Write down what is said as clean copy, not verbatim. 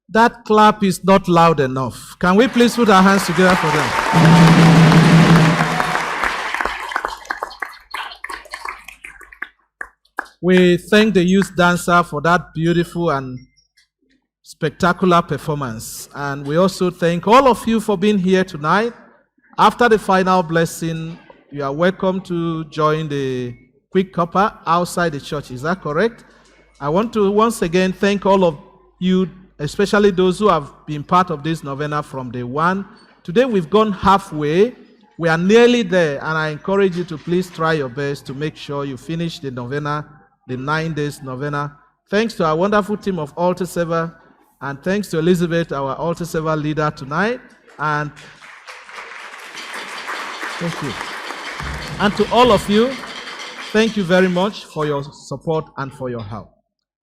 That clap is not loud enough. Can we please put our hands together for them? We thank the youth dancer for that beautiful and spectacular performance. And we also thank all of you for being here tonight. After the final blessing, you are welcome to join the quick cuppa outside the church. Is that correct? I want to once again thank all of you, especially those who have been part of this novena from day one. Today we've gone halfway. We are nearly there, and I encourage you to please try your best to make sure you finish the novena, the 9 days novena. Thanks to our wonderful team of altar server, and thanks to Elizabeth, our altar server leader tonight, and thank you. And to all of you, thank you very much for your support and for your help.